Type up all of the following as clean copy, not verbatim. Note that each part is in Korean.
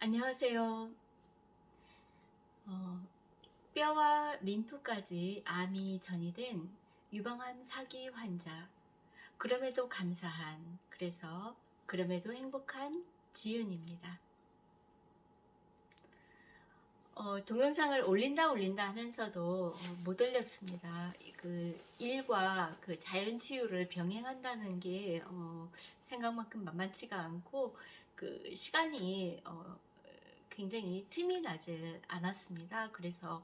안녕하세요. 어, 뼈와 림프까지 암이 전이된 유방암 4기 환자. 그럼에도 감사한, 그럼에도 행복한 지윤입니다. 동영상을 올린다 하면서도 못 올렸습니다. 그 일과 그 자연 치유를 병행한다는 게 생각만큼 만만치가 않고 그 시간이 굉장히 틈이 나질 않았습니다. 그래서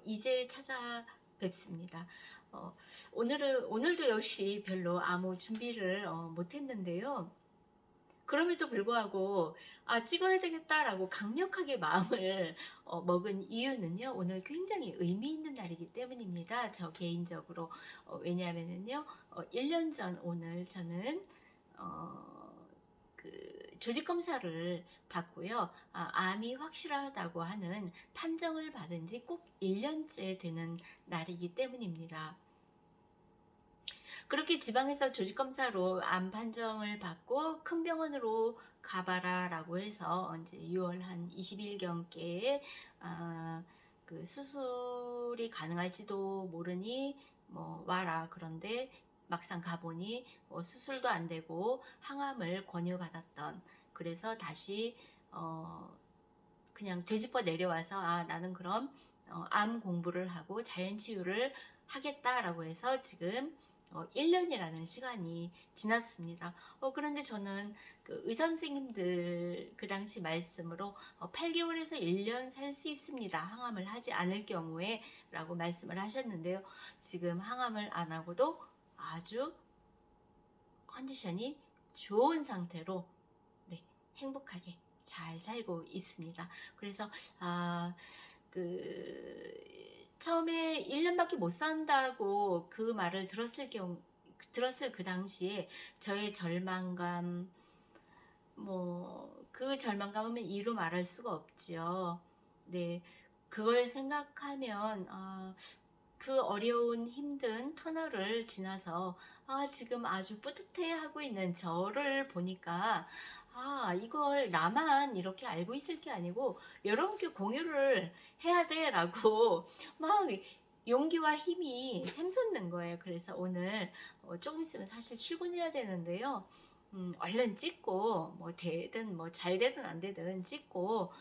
이제 찾아뵙습니다. 오늘도 역시 별로 아무 준비를 못했는데요. 그럼에도 불구하고 찍어야 되겠다라고 강력하게 마음을 먹은 이유는요. 오늘 굉장히 의미 있는 날이기 때문입니다. 저 개인적으로. 왜냐하면은요. 1년 전 오늘 저는 그 조직 검사를 받고요. 암이 확실하다고 하는 판정을 받은 지 꼭 1년째 되는 날이기 때문입니다. 그렇게 지방에서 조직검사로 암 판정을 받고 큰 병원으로 가봐라 라고 해서 이제 6월 한 20일경께 그 수술이 가능할지도 모르니 뭐 와라. 그런데 막상 가보니 수술도 안 되고 항암을 권유받았던, 그래서 다시 그냥 되짚어 내려와서 나는 그럼 암 공부를 하고 자연치유를 하겠다라고 해서 지금 1년이라는 시간이 지났습니다. 그런데 저는 그 의사 선생님들 그 당시 말씀으로 8개월에서 1년 살 수 있습니다. 항암을 하지 않을 경우에 라고 말씀을 하셨는데요. 지금 항암을 안 하고도 아주 컨디션이 좋은 상태로 네, 행복하게 잘 살고 있습니다. 그래서 처음에 1년밖에 못 산다고 그 말을 들었을 그 당시에 저의 절망감, 그 절망감은 이루 말할 수가 없지요. 네, 그걸 생각하면 그 어려운 힘든 터널을 지나서 지금 아주 뿌듯해하고 있는 저를 보니까 이걸 나만 이렇게 알고 있을 게 아니고 여러분께 공유를 해야 돼 라고 막 용기와 힘이 샘솟는 거예요. 그래서 오늘 조금 있으면 사실 출근해야 되는데요. 얼른 찍고 뭐 되든 뭐 잘 되든 안 되든 찍고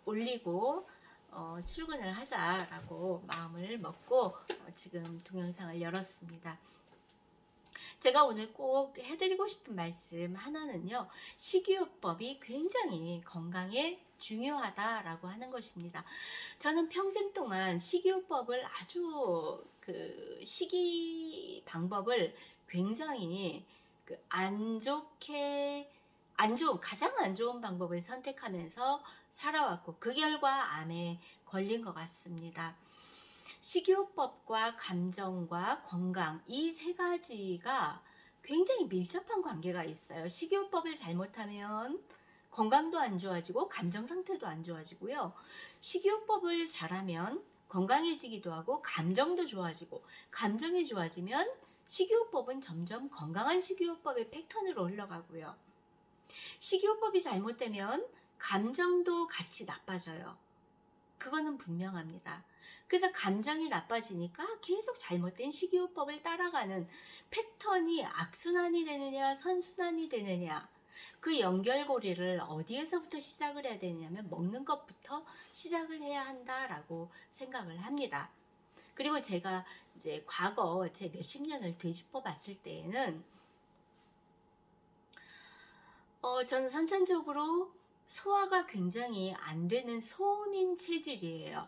올리고 출근을 하자라고 마음을 먹고 지금 동영상을 열었습니다. 제가 오늘 꼭 해드리고 싶은 말씀 하나는요. 식이요법이 굉장히 건강에 중요하다라고 하는 것입니다. 저는 평생 동안 식이요법을 식이 방법을 굉장히 가장 안 좋은 방법을 선택하면서 살아왔고 그 결과 암에 걸린 것 같습니다. 식이요법과 감정과 건강, 이 세 가지가 굉장히 밀접한 관계가 있어요. 식이요법을 잘못하면 건강도 안 좋아지고 감정 상태도 안 좋아지고요. 식이요법을 잘하면 건강해지기도 하고 감정도 좋아지고, 감정이 좋아지면 식이요법은 점점 건강한 식이요법의 패턴으로 흘러가고요. 식이요법이 잘못되면 감정도 같이 나빠져요. 그거는 분명합니다. 그래서 감정이 나빠지니까 계속 잘못된 식이요법을 따라가는 패턴이 악순환이 되느냐 선순환이 되느냐, 그 연결고리를 어디에서부터 시작을 해야 되냐면 먹는 것부터 시작을 해야 한다라고 생각을 합니다. 그리고 제가 이제 과거 제 몇십 년을 되짚어 봤을 때에는 저는 선천적으로 소화가 굉장히 안 되는 소음인 체질이에요.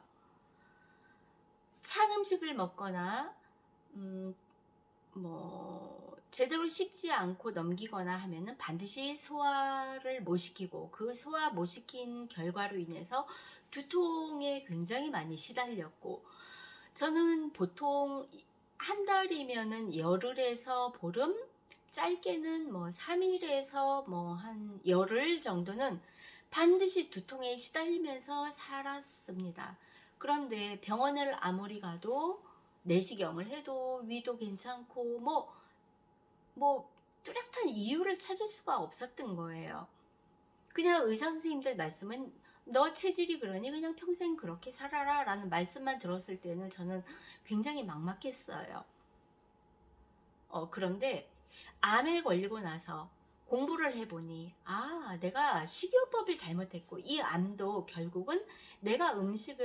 찬 음식을 먹거나 제대로 씹지 않고 넘기거나 하면은 반드시 소화를 못 시키고, 그 소화 못 시킨 결과로 인해서 두통에 굉장히 많이 시달렸고, 저는 보통 한 달이면은 열흘에서 보름, 짧게는 3일에서 한 열흘 정도는 반드시 두통에 시달리면서 살았습니다. 그런데 병원을 아무리 가도 내시경을 해도 위도 괜찮고 뚜렷한 이유를 찾을 수가 없었던 거예요. 그냥 의사 선생님들 말씀은 너 체질이 그러니 그냥 평생 그렇게 살아라 라는 말씀만 들었을 때는 저는 굉장히 막막했어요. 그런데 암에 걸리고 나서 공부를 해보니 내가 식이요법을 잘못했고 이 암도 결국은 내가 음식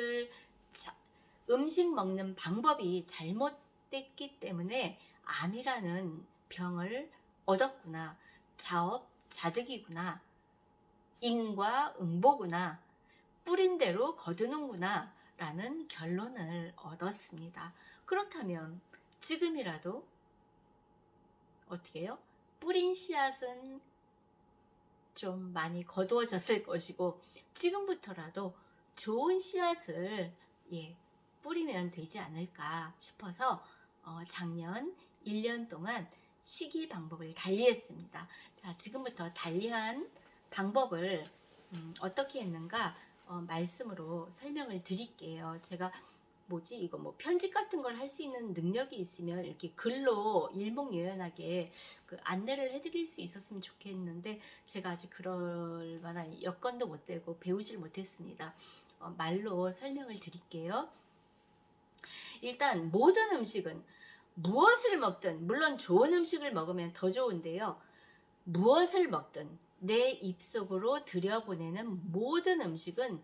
먹는 방법이 잘못됐기 때문에 암이라는 병을 얻었구나. 자업자득이구나. 인과응보구나. 뿌린 대로 거두는구나 라는 결론을 얻었습니다. 그렇다면 지금이라도 어떻게 해요? 뿌린 씨앗은 좀 많이 거두어졌을 것이고 지금부터라도 좋은 씨앗을 뿌리면 되지 않을까 싶어서 작년 1년 동안 시기 방법을 달리했습니다. 자, 지금부터 달리한 방법을 어떻게 했는가 말씀으로 설명을 드릴게요. 제가 이거 뭐 편집 같은 걸 할 수 있는 능력이 있으면 이렇게 글로 일목요연하게 그 안내를 해드릴 수 있었으면 좋겠는데 제가 아직 그럴 만한 여건도 못 되고 배우질 못했습니다. 말로 설명을 드릴게요. 일단 모든 음식은 무엇을 먹든 물론 좋은 음식을 먹으면 더 좋은데요. 무엇을 먹든 내 입속으로 들여보내는 모든 음식은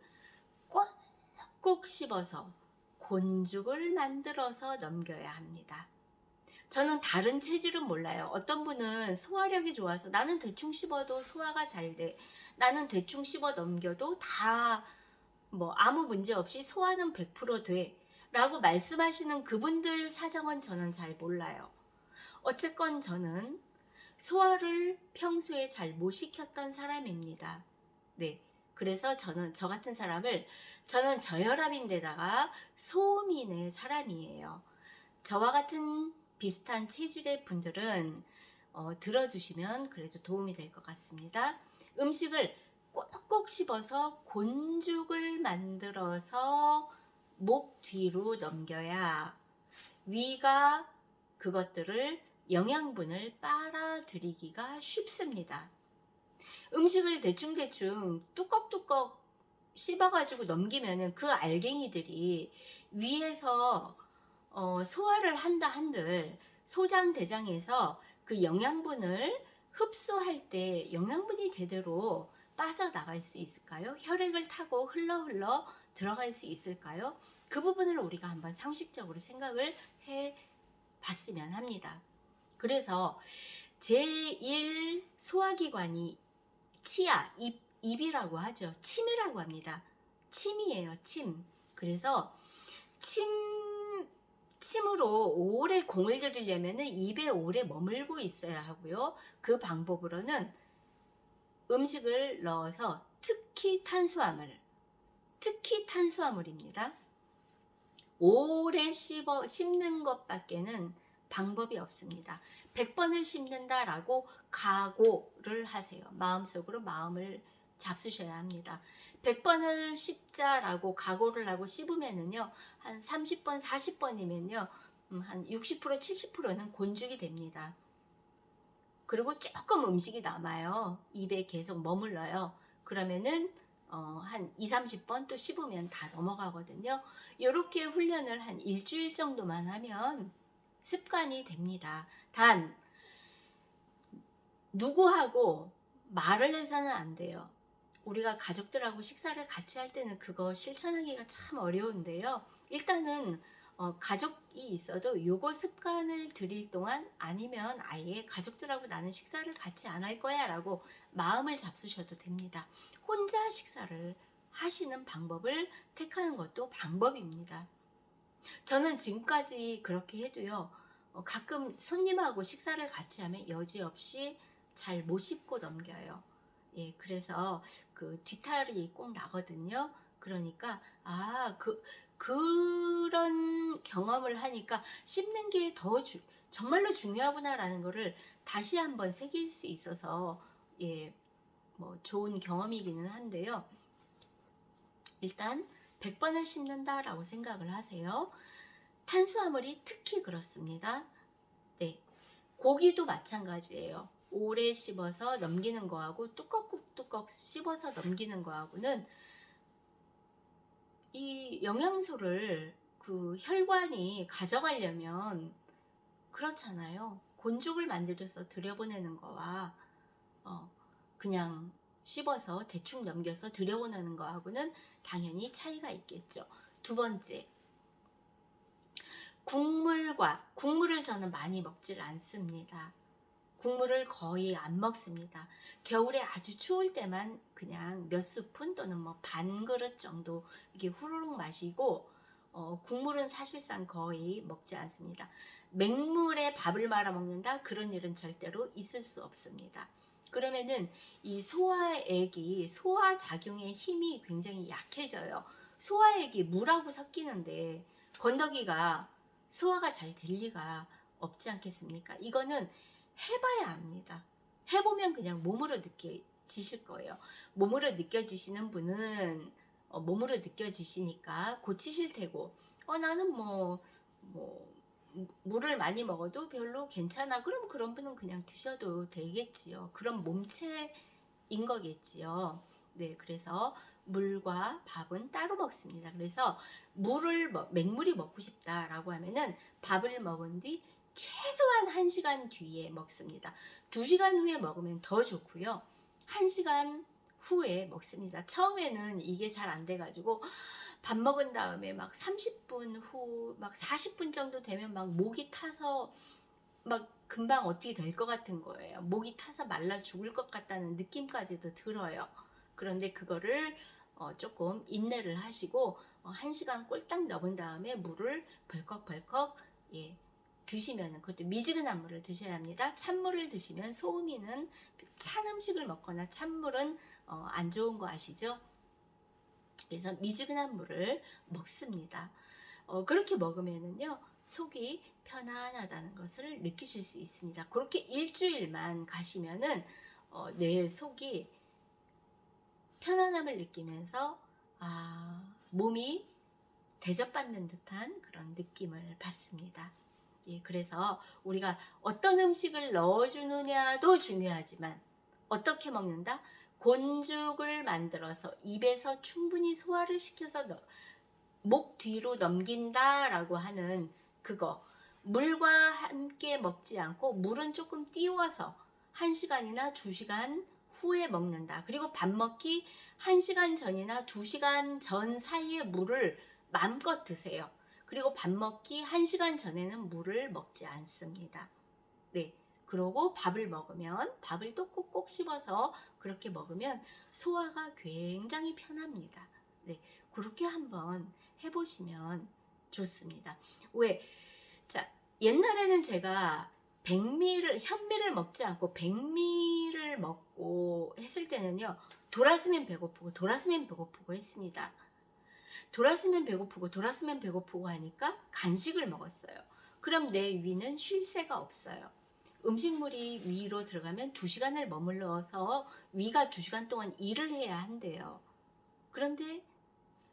꼭꼭 씹어서 곤죽을 만들어서 넘겨야 합니다. 저는 다른 체질은 몰라요. 어떤 분은 소화력이 좋아서 나는 대충 씹어도 소화가 잘 돼. 나는 대충 씹어 넘겨도 다 아무 문제 없이 소화는 100% 돼. 라고 말씀하시는 그분들 사정은 저는 잘 몰라요. 어쨌건 저는 소화를 평소에 잘 못 시켰던 사람입니다. 네. 그래서 저 같은 사람을 저는 저혈압인데다가 소음인의 사람이에요. 저와 같은 비슷한 체질의 분들은 들어두시면 그래도 도움이 될 것 같습니다. 음식을 꼭꼭 씹어서 곤죽을 만들어서 목 뒤로 넘겨야 위가 그것들을 영양분을 빨아들이기가 쉽습니다. 음식을 대충대충 뚜껑뚜껑 씹어가지고 넘기면은 그 알갱이들이 위에서 소화를 한다 한들 소장대장에서 그 영양분을 흡수할 때 영양분이 제대로 빠져나갈 수 있을까요? 혈액을 타고 흘러 들어갈 수 있을까요? 그 부분을 우리가 한번 상식적으로 생각을 해 봤으면 합니다. 그래서 제1 소화기관이 치아, 입이라고 하죠. 침이라고 합니다. 침이에요, 침. 그래서 침으로 오래 공을 들이려면 입에 오래 머물고 있어야 하고요. 그 방법으로는 음식을 넣어서 특히 탄수화물입니다. 오래 씹는 것밖에는 방법이 없습니다. 100번을 씹는다라고 각오를 하세요. 마음속으로 마음을 잡수셔야 합니다. 100번을 씹자라고 각오를 하고 씹으면은요, 한 30번, 40번이면요, 한 60%, 70%는 곤죽이 됩니다. 그리고 조금 음식이 남아요. 입에 계속 머물러요. 그러면은 한 2, 30번 또 씹으면 다 넘어가거든요. 이렇게 훈련을 한 일주일 정도만 하면 습관이 됩니다. 단 누구하고 말을 해서는 안 돼요. 우리가 가족들하고 식사를 같이 할 때는 그거 실천하기가 참 어려운데요. 일단은 가족이 있어도 요거 습관을 들일 동안 아니면 아예 가족들하고 나는 식사를 같이 안 할 거야 라고 마음을 잡수셔도 됩니다. 혼자 식사를 하시는 방법을 택하는 것도 방법입니다. 저는 지금까지 그렇게 해도요, 가끔 손님하고 식사를 같이 하면 여지없이 잘 못 씹고 넘겨요. 예, 그래서 그 뒤탈이 꼭 나거든요. 그러니까 그런 경험을 하니까 씹는 게 정말로 중요하구나라는 거를 다시 한번 새길 수 있어서 좋은 경험이기는 한데요. 일단 100번을 씹는다라고 생각을 하세요. 탄수화물이 특히 그렇습니다. 네, 고기도 마찬가지예요. 오래 씹어서 넘기는 거하고 뚜껑 씹어서 넘기는 거하고는 이 영양소를 그 혈관이 가져가려면 그렇잖아요. 곤죽을 만들어서 들여보내는 거와 어, 그냥 씹어서 대충 넘겨서 들여보내는 거하고는 당연히 차이가 있겠죠. 두 번째, 국물을 저는 많이 먹질 않습니다. 국물을 거의 안 먹습니다. 겨울에 아주 추울 때만 그냥 몇 스푼 또는 뭐 반 그릇 정도 이렇게 후루룩 마시고 국물은 사실상 거의 먹지 않습니다. 맹물에 밥을 말아 먹는다? 그런 일은 절대로 있을 수 없습니다. 그러면은 이 소화액이 소화작용의 힘이 굉장히 약해져요. 소화액이 물하고 섞이는데 건더기가 소화가 잘 될 리가 없지 않겠습니까? 이거는 해봐야 합니다. 해보면 그냥 몸으로 느껴지실 거예요. 몸으로 느껴지시는 분은 몸으로 느껴지시니까 고치실 테고 나는 뭐 물을 많이 먹어도 별로 괜찮아. 그럼 그런 분은 그냥 드셔도 되겠지요. 그런 몸체인 거겠지요. 네, 그래서 물과 밥은 따로 먹습니다. 그래서 맹물이 먹고 싶다라고 하면은 밥을 먹은 뒤 최소한 1시간 뒤에 먹습니다. 2시간 후에 먹으면 더 좋고요. 1시간 후에 먹습니다. 처음에는 이게 잘 안 돼가지고 밥 먹은 다음에 막 30분 후, 막 40분 정도 되면 막 목이 타서 막 금방 어떻게 될 것 같은 거예요. 목이 타서 말라 죽을 것 같다는 느낌까지도 들어요. 그런데 그거를 조금 인내를 하시고 1시간 꼴딱 넘은 다음에 물을 벌컥벌컥 드시면, 그것도 미지근한 물을 드셔야 합니다. 찬물을 드시면 소음이는, 찬 음식을 먹거나 찬물은 안 좋은 거 아시죠? 그래서 미지근한 물을 먹습니다. 그렇게 먹으면은요 속이 편안하다는 것을 느끼실 수 있습니다. 그렇게 일주일만 가시면은 내 속이 편안함을 느끼면서 몸이 대접받는 듯한 그런 느낌을 받습니다. 예, 그래서 우리가 어떤 음식을 넣어주느냐도 중요하지만 어떻게 먹는다? 곤죽을 만들어서 입에서 충분히 소화를 시켜서 목 뒤로 넘긴다라고 하는 그거, 물과 함께 먹지 않고 물은 조금 띄워서 1시간이나 2시간 후에 먹는다. 그리고 밥 먹기 1시간 전이나 2시간 전 사이에 물을 마음껏 드세요. 그리고 밥 먹기 1시간 전에는 물을 먹지 않습니다. 네. 그러고 밥을 먹으면 밥을 또 꼭꼭 씹어서 그렇게 먹으면 소화가 굉장히 편합니다. 네. 그렇게 한번 해보시면 좋습니다. 왜? 자, 옛날에는 제가 현미를 먹지 않고 백미를 먹고 했을 때는요, 돌았으면 배고프고 했습니다. 돌았으면 배고프고 하니까 간식을 먹었어요. 그럼 내 위는 쉴 새가 없어요. 음식물이 위로 들어가면 2시간을 머물러서 위가 2시간 동안 일을 해야 한대요. 그런데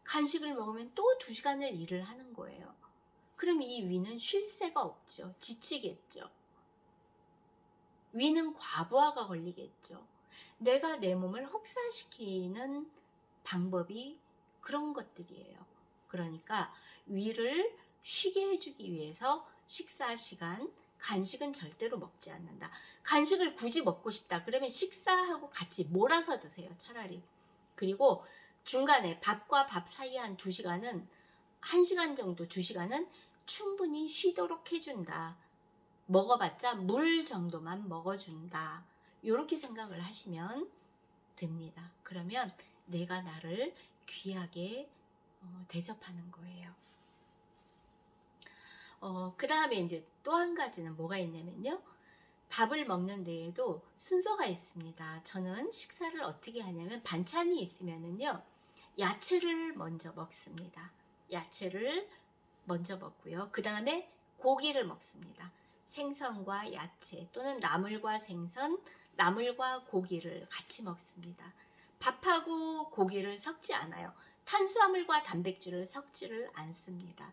간식을 먹으면 또 2시간을 일을 하는 거예요. 그럼 이 위는 쉴 새가 없죠. 지치겠죠. 위는 과부하가 걸리겠죠. 내가 내 몸을 혹사시키는 방법이 그런 것들이에요. 그러니까 위를 쉬게 해주기 위해서 식사 시간, 간식은 절대로 먹지 않는다. 간식을 굳이 먹고 싶다. 그러면 식사하고 같이 몰아서 드세요. 차라리. 그리고 중간에 밥과 밥 사이에 한 2시간은 1시간 정도 2시간은 충분히 쉬도록 해준다. 먹어봤자 물 정도만 먹어준다. 이렇게 생각을 하시면 됩니다. 그러면 내가 나를 귀하게 대접하는 거예요. 그 다음에 이제 또 한 가지는 뭐가 있냐면요. 밥을 먹는 데에도 순서가 있습니다. 저는 식사를 어떻게 하냐면 반찬이 있으면은요. 야채를 먼저 먹습니다. 야채를 먼저 먹고요. 그 다음에 고기를 먹습니다. 생선과 야채 또는 나물과 생선, 나물과 고기를 같이 먹습니다. 밥하고 고기를 섞지 않아요. 탄수화물과 단백질을 섞지를 않습니다.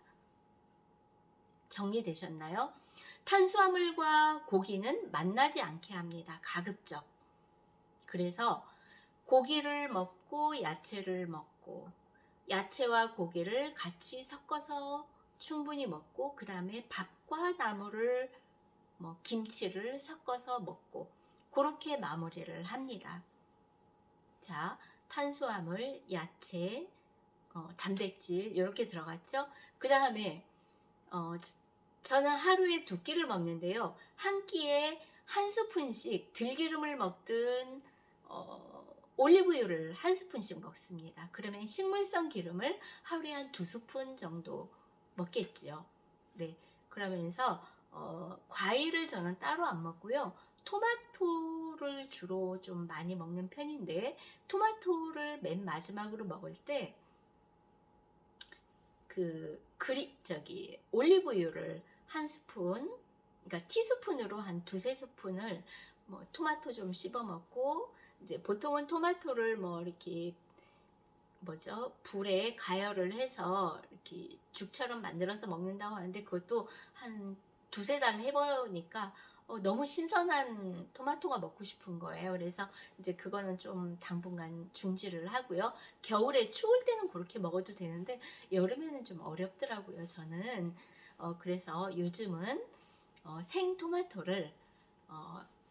정리되셨나요? 탄수화물과 고기는 만나지 않게 합니다. 가급적. 그래서 고기를 먹고 야채를 먹고 야채와 고기를 같이 섞어서 충분히 먹고 그 다음에 밥과 나물을 김치를 섞어서 먹고 그렇게 마무리를 합니다. 자, 탄수화물, 야채, 단백질 이렇게 들어갔죠. 그 다음에 저는 하루에 2끼를 먹는데요. 한 끼에 한 스푼씩 들기름을 먹든 올리브유를 한 스푼씩 먹습니다. 그러면 식물성 기름을 하루에 한 2스푼 정도 먹겠지요. 네, 그러면서 과일을 저는 따로 안 먹고요. 토마토를 주로 좀 많이 먹는 편인데 토마토를 맨 마지막으로 먹을 때 올리브유를 한 스푼, 그러니까 티스푼으로 한 2~3스푼을 토마토 좀 씹어 먹고, 이제 보통은 토마토를 이렇게 불에 가열을 해서 이렇게 죽처럼 만들어서 먹는다고 하는데 그것도 한 2~3달 해보니까 너무 신선한 토마토가 먹고 싶은 거예요. 그래서 이제 그거는 좀 당분간 중지를 하고요. 겨울에 추울 때는 그렇게 먹어도 되는데 여름에는 좀 어렵더라고요, 저는. 그래서 요즘은 생토마토를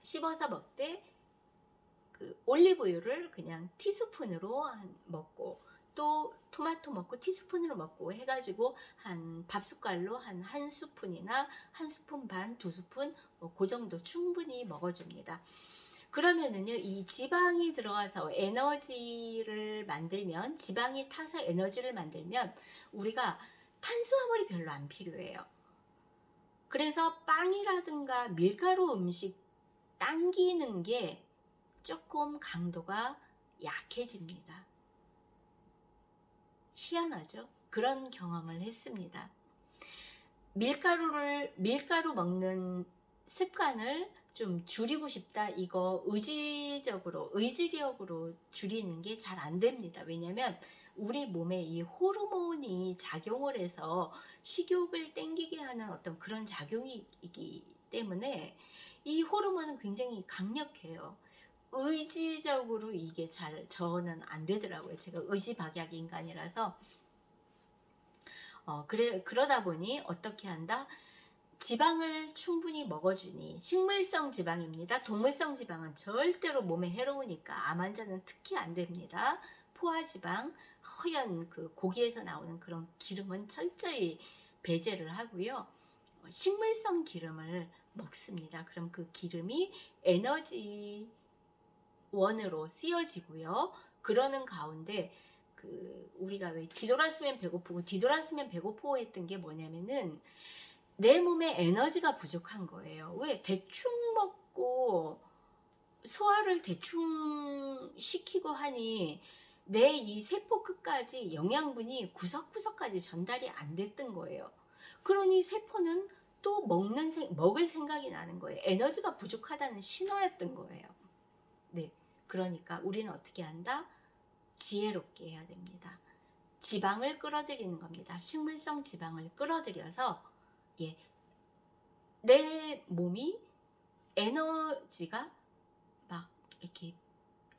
씹어서 먹되 올리브유를 그냥 티스푼으로 먹고 또 토마토 먹고 티스푼으로 먹고 해가지고 한 밥숟갈로 한 스푼이나 한 스푼 반, 2스푼 그 정도 충분히 먹어줍니다. 그러면은요, 이 지방이 들어가서 에너지를 만들면, 지방이 타서 에너지를 만들면 우리가 탄수화물이 별로 안 필요해요. 그래서 빵이라든가 밀가루 음식 당기는 게 조금 강도가 약해집니다. 희한하죠? 그런 경험을 했습니다. 밀가루 먹는 습관을 좀 줄이고 싶다. 이거 의지력으로 줄이는 게 잘 안 됩니다. 왜냐면 우리 몸에 이 호르몬이 작용을 해서 식욕을 땡기게 하는 어떤 그런 작용이기 때문에 이 호르몬은 굉장히 강력해요. 의지적으로 이게 저는 안 되더라고요. 제가 의지박약 인간이라서. 그러다 보니 어떻게 한다? 지방을 충분히 먹어주니, 식물성 지방입니다. 동물성 지방은 절대로 몸에 해로우니까 암 환자는 특히 안 됩니다. 포화지방, 허연 고기에서 나오는 그런 기름은 철저히 배제를 하고요. 식물성 기름을 먹습니다. 그럼 그 기름이 에너지 원으로 쓰여지고요. 그러는 가운데 우리가 왜 뒤돌았으면 배고프고 뒤돌았으면 배고프고 했던 게 뭐냐면은 내 몸에 에너지가 부족한 거예요. 왜? 대충 먹고 소화를 대충 시키고 하니 내 이 세포 끝까지 영양분이 구석구석까지 전달이 안 됐던 거예요. 그러니 세포는 또 먹을 생각이 나는 거예요. 에너지가 부족하다는 신호였던 거예요. 네, 그러니까 우리는 어떻게 한다? 지혜롭게 해야 됩니다. 지방을 끌어들이는 겁니다. 식물성 지방을 끌어들여서 내 몸이 에너지가 막 이렇게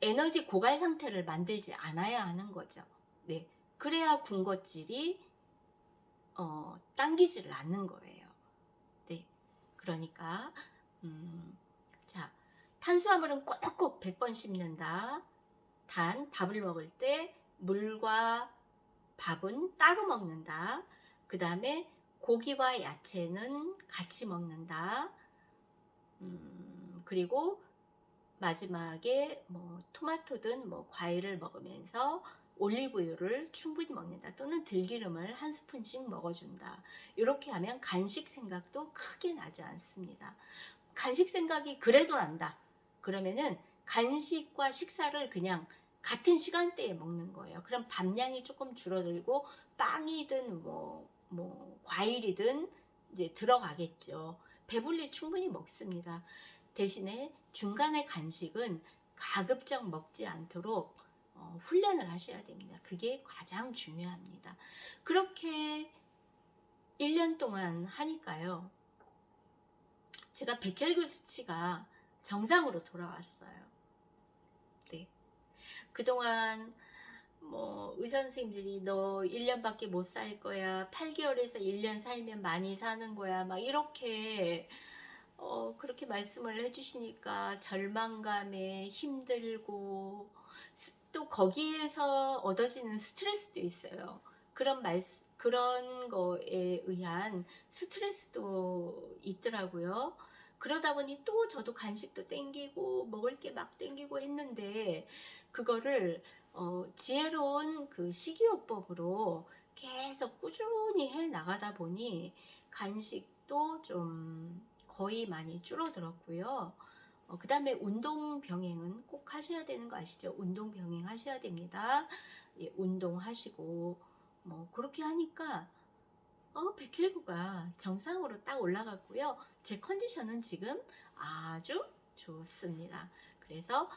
에너지 고갈 상태를 만들지 않아야 하는 거죠. 네, 그래야 군것질이 당기지를 않는 거예요. 네, 그러니까 자, 탄수화물은 꼭꼭 100번 씹는다. 단, 밥을 먹을 때 물과 밥은 따로 먹는다. 그 다음에 고기와 야채는 같이 먹는다. 그리고 마지막에 토마토든 과일을 먹으면서 올리브유를 충분히 먹는다. 또는 들기름을 한 스푼씩 먹어준다. 이렇게 하면 간식 생각도 크게 나지 않습니다. 간식 생각이 그래도 난다. 그러면은 간식과 식사를 그냥 같은 시간대에 먹는 거예요. 그럼 밥량이 조금 줄어들고 빵이든 과일이든 이제 들어가겠죠. 배불리 충분히 먹습니다. 대신에 중간에 간식은 가급적 먹지 않도록 훈련을 하셔야 됩니다. 그게 가장 중요합니다. 그렇게 1년 동안 하니까요. 제가 백혈구 수치가 정상으로 돌아왔어요. 네. 그동안 뭐 의사 선생님들이 "너 1년밖에 못 살 거야. 8개월에서 1년 살면 많이 사는 거야." 막 이렇게 그렇게 말씀을 해 주시니까 절망감에 힘들고 또 거기에서 얻어지는 스트레스도 있어요. 그런 거에 의한 스트레스도 있더라고요. 그러다 보니 또 저도 간식도 땡기고 먹을 게 막 땡기고 했는데 그거를 지혜로운 그 식이요법으로 계속 꾸준히 해 나가다 보니 간식도 좀 거의 많이 줄어들었고요. 그다음에 운동 병행은 꼭 하셔야 되는 거 아시죠? 운동 병행하셔야 됩니다. 예, 운동하시고 뭐 그렇게 하니까 백혈구가 정상으로 딱 올라갔고요. 제 컨디션은 지금 아주 좋습니다. 그래서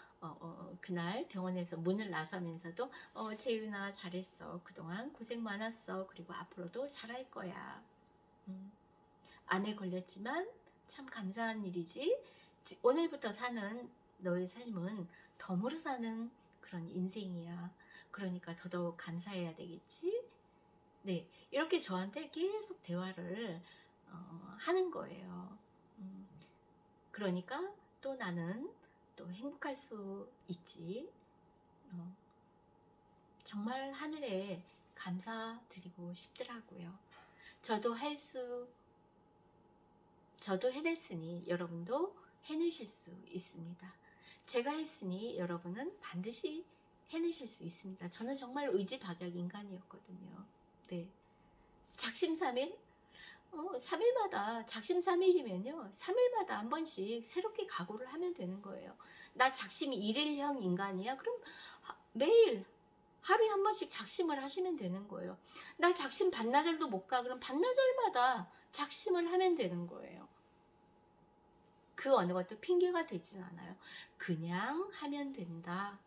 그날 병원에서 문을 나서면서도 "재윤아 잘했어. 그동안 고생 많았어. 그리고 앞으로도 잘할 거야. 음. 암에 걸렸지만 참 감사한 일이지. 오늘부터 사는 너의 삶은 덤으로 사는 그런 인생이야. 그러니까 더더욱 감사해야 되겠지." 네. 이렇게 저한테 계속 대화를 하는 거예요. 음. 그러니까 또 나는 또 행복할 수 있지. 어, 정말 하늘에 감사드리고 싶더라고요. 저도 할 수 저도 해냈으니 여러분도 해내실 수 있습니다. 제가 했으니 여러분은 반드시 해내실 수 있습니다. 저는 정말 의지박약 인간이었거든요. 네. 작심삼일? 3일마다, 작심삼일이면요, 3일마다 한 번씩 새롭게 각오를 하면 되는 거예요. 나 작심 1일형 인간이야? 그럼 매일 하루에 한 번씩 작심을 하시면 되는 거예요. 나 작심 반나절도 못 가? 그럼 반나절마다 작심을 하면 되는 거예요. 그 어느 것도 핑계가 되진 않아요. 그냥 하면 된다.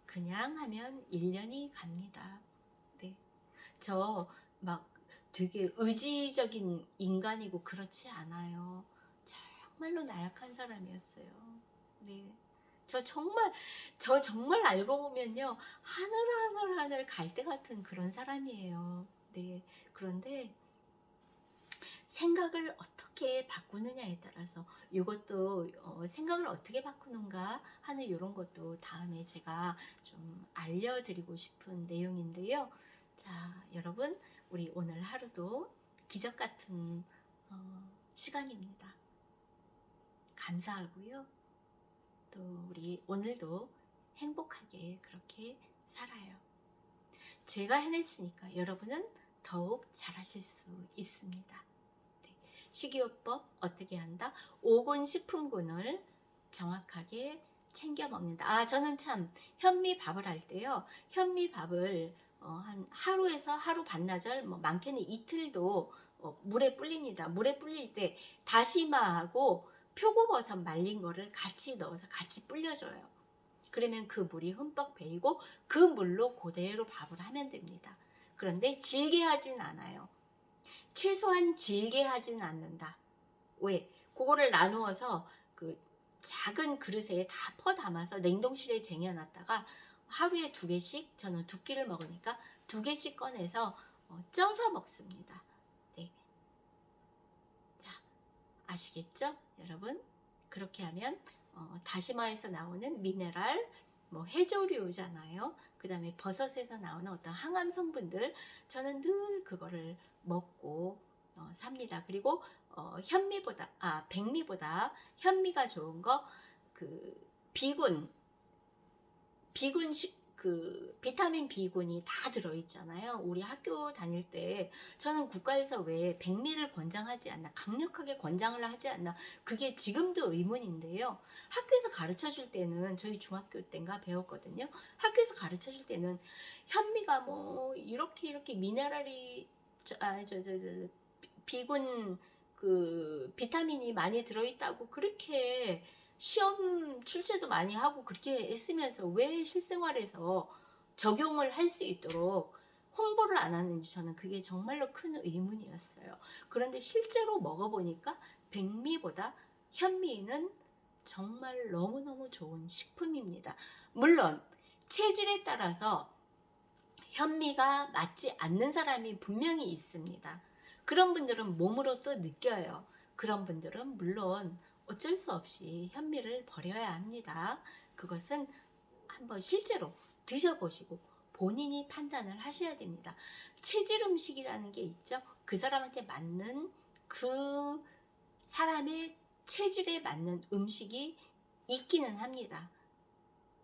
그냥 하면 1년이 갑니다. 네. 저 막 되게 의지적인 인간이고 그렇지 않아요. 정말로 나약한 사람이었어요. 네. 저 정말 알고 보면요. 하늘 갈대 같은 그런 사람이에요. 네. 그런데 생각을 어떻게 바꾸느냐에 따라서 이것도 생각을 어떻게 바꾸는가 하는 이런 것도 다음에 제가 좀 알려드리고 싶은 내용인데요. 자, 여러분, 우리 오늘 하루도 기적 같은 시간입니다. 감사하고요. 또 우리 오늘도 행복하게 그렇게 살아요. 제가 해냈으니까 여러분은 더욱 잘하실 수 있습니다. 식이요법 어떻게 한다? 5군 식품군을 정확하게 챙겨 먹는다. 저는 참 현미밥을 할 때요. 현미밥을 한 하루에서 하루 반나절, 뭐 많게는 이틀도 물에 불립니다. 물에 불릴 때 다시마하고 표고버섯 말린 거를 같이 넣어서 같이 불려줘요. 그러면 그 물이 흠뻑 배이고 그 물로 그대로 밥을 하면 됩니다. 그런데 질게 하진 않아요. 최소한 질게 하진 않는다. 왜? 그거를 나누어서 그 작은 그릇에 다 퍼 담아서 냉동실에 쟁여놨다가 하루에 2개씩, 저는 2끼를 먹으니까 2개씩 꺼내서 쪄서 먹습니다. 네. 자, 아시겠죠? 여러분? 그렇게 하면 다시마에서 나오는 미네랄, 뭐 해조류잖아요. 그 다음에 버섯에서 나오는 어떤 항암 성분들, 저는 늘 그거를 먹고 삽니다. 그리고 백미보다 현미가 좋은 거, 그 그 비타민 B군이 다 들어있잖아요. 우리 학교 다닐 때 저는 국가에서 왜 백미를 권장하지 않나, 강력하게 권장을 하지 않나, 그게 지금도 의문인데요. 학교에서 가르쳐 줄 때는, 저희 중학교 때인가 배웠거든요. 학교에서 가르쳐 줄 때는 현미가 뭐 이렇게 미네랄이 B군 그 비타민이 많이 들어있다고 그렇게 시험 출제도 많이 하고 그렇게 했으면서 왜 실생활에서 적용을 할 수 있도록 홍보를 안 하는지, 저는 그게 정말로 큰 의문이었어요. 그런데 실제로 먹어보니까 백미보다 현미는 정말 너무너무 좋은 식품입니다. 물론 체질에 따라서 현미가 맞지 않는 사람이 분명히 있습니다. 그런 분들은 몸으로 또 느껴요. 그런 분들은 물론 어쩔 수 없이 현미를 버려야 합니다. 그것은 한번 실제로 드셔보시고 본인이 판단을 하셔야 됩니다. 체질 음식이라는 게 있죠. 그 사람한테 맞는, 그 사람의 체질에 맞는 음식이 있기는 합니다.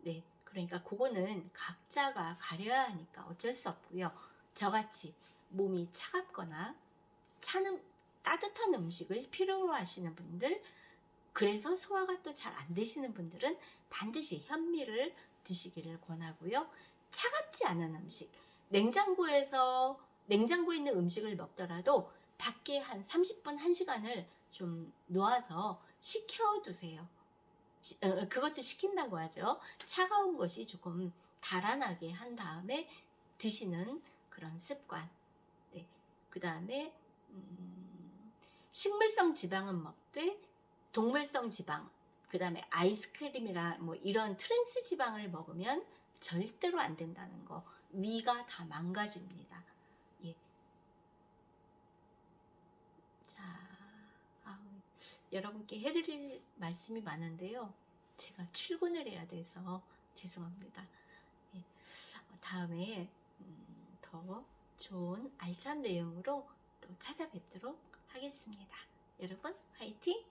네, 그러니까 그거는 각자가 가려야 하니까 어쩔 수 없고요. 저같이 몸이 차갑거나 따뜻한 음식을 필요로 하시는 분들, 그래서 소화가 또 잘 안 되시는 분들은 반드시 현미를 드시기를 권하고요. 차갑지 않은 음식, 냉장고에 있는 음식을 먹더라도 밖에 한 30분, 1시간을 좀 놓아서 식혀두세요. 그것도 식힌다고 하죠. 차가운 것이 조금 달아나게 한 다음에 드시는 그런 습관. 네. 그 다음에 식물성 지방은 먹되 동물성 지방, 그 다음에 아이스크림이라 뭐 이런 트랜스 지방을 먹으면 절대로 안 된다는 거. 위가 다 망가집니다. 예. 자, 여러분께 해드릴 말씀이 많은데요. 제가 출근을 해야 돼서 죄송합니다. 예. 다음에 더 좋은 알찬 내용으로 또 찾아뵙도록 하겠습니다. 여러분 화이팅!